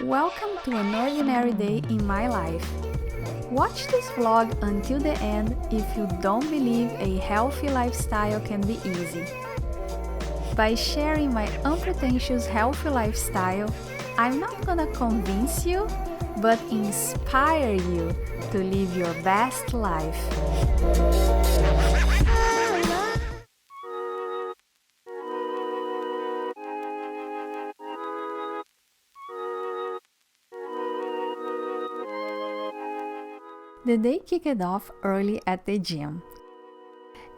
Welcome to an ordinary day in my life. Watch this vlog until the end if you don't believe a healthy lifestyle can be easy. By sharing my unpretentious healthy lifestyle, I'm not gonna convince you, but inspire you to live your best life. The day kicked off early at the gym.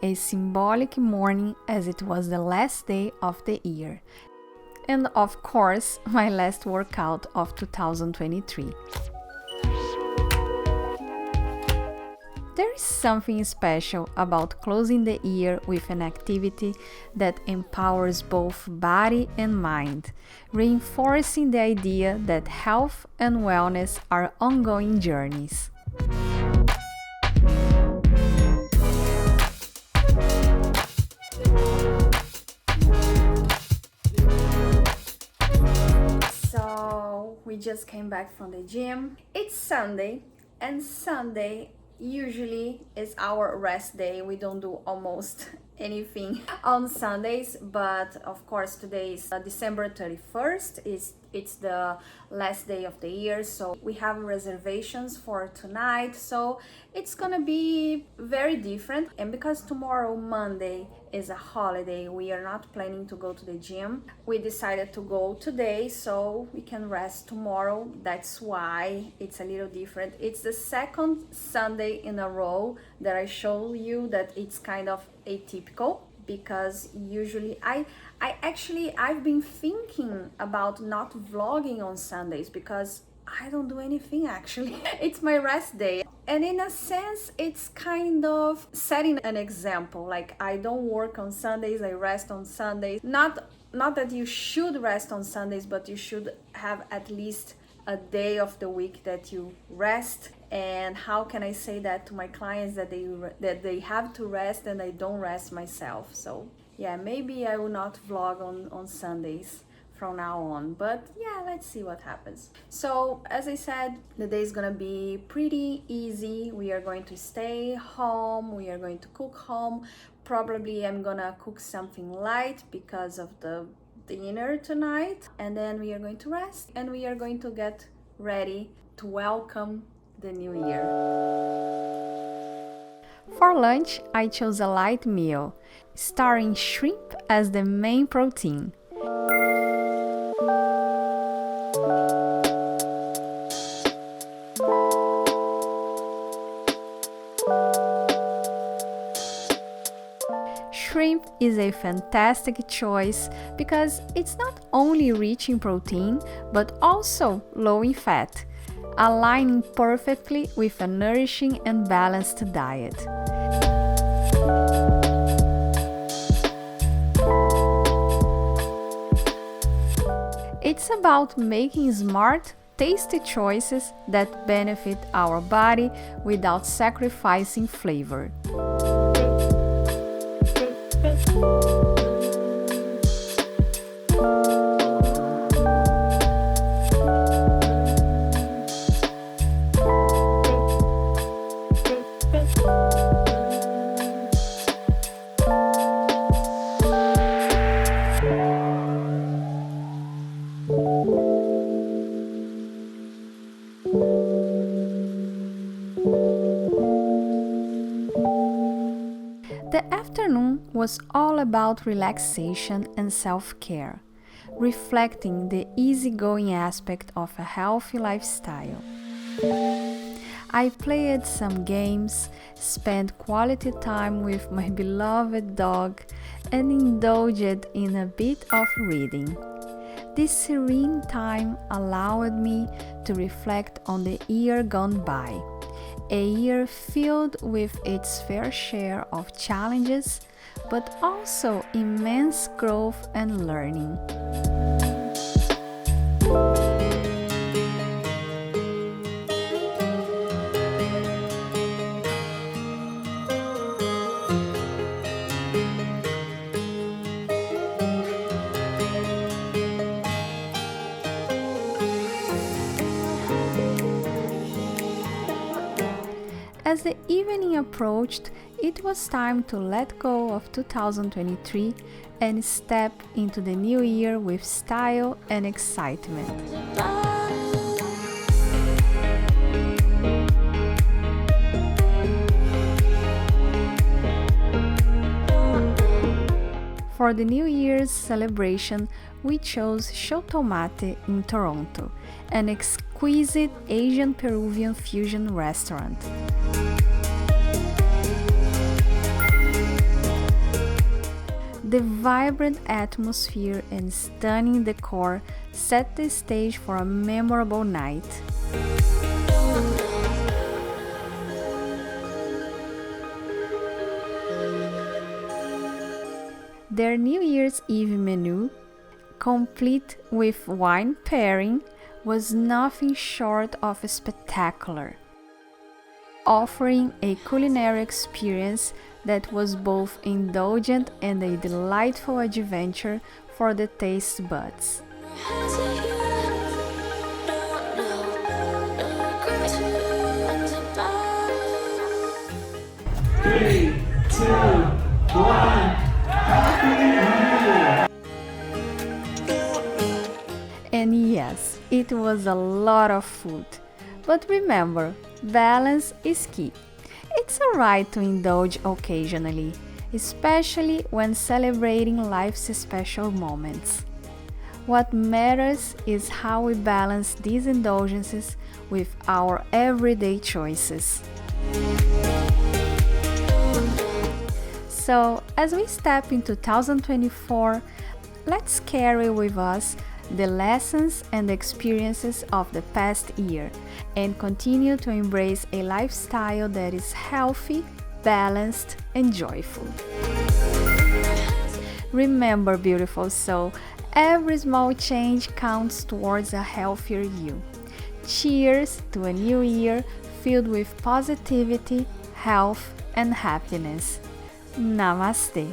A symbolic morning as it was the last day of the year. And of course, my last workout of 2023. There is something special about closing the year with an activity that empowers both body and mind, reinforcing the idea that health and wellness are ongoing journeys. So we just came back from the gym. It's Sunday, and Sunday usually is our rest day. We don't do almost anything on Sundays, but of course today is December 31st. It's the last day of the year, so we have reservations for tonight, so it's gonna be very different. And because tomorrow, Monday, is a holiday, we are not planning to go to the gym. We decided to go today so we can rest tomorrow. That's why it's a little different. It's the second Sunday in a row that I show you that it's kind of atypical, because usually I've been thinking about not vlogging on Sundays because I don't do anything actually. It's my rest day. And in a sense, it's kind of setting an example. Like, I don't work on Sundays, I rest on Sundays. Not that you should rest on Sundays, but you should have at least a day of the week that you rest. And how can I say that to my clients that they have to rest and I don't rest myself? So yeah, maybe I will not vlog on Sundays from now on, but yeah, let's see what happens. So as I said, the day is gonna be pretty easy. We are going to stay home, we are going to cook home. Probably I'm gonna cook something light because of the dinner tonight, and then we are going to rest and we are going to get ready to welcome the new year. For lunch, I chose a light meal, starring shrimp as the main protein. Shrimp is a fantastic choice because it's not only rich in protein but also low in fat, aligning perfectly with a nourishing and balanced diet. It's about making smart, tasty choices that benefit our body without sacrificing flavor. The afternoon was all about relaxation and self-care, reflecting the easygoing aspect of a healthy lifestyle. I played some games, spent quality time with my beloved dog, and indulged in a bit of reading. This serene time allowed me to reflect on the year gone by. A year filled with its fair share of challenges, but also immense growth and learning. As the evening approached, it was time to let go of 2023 and step into the new year with style and excitement. For the New Year's celebration, we chose Chotomate in Toronto, an exquisite Asian-Peruvian fusion restaurant. The vibrant atmosphere and stunning decor set the stage for a memorable night. Their New Year's Eve menu, complete with wine pairing, was nothing short of spectacular, offering a culinary experience that was both indulgent and a delightful adventure for the taste buds. 3, 2, 1. And yes, it was a lot of food. But remember, balance is key. It's alright to indulge occasionally, especially when celebrating life's special moments. What matters is how we balance these indulgences with our everyday choices. So, as we step into 2024, let's carry with us the lessons and experiences of the past year and continue to embrace a lifestyle that is healthy, balanced, and joyful. Remember, beautiful soul, every small change counts towards a healthier you. Cheers to a new year filled with positivity, health, and happiness. Namaste.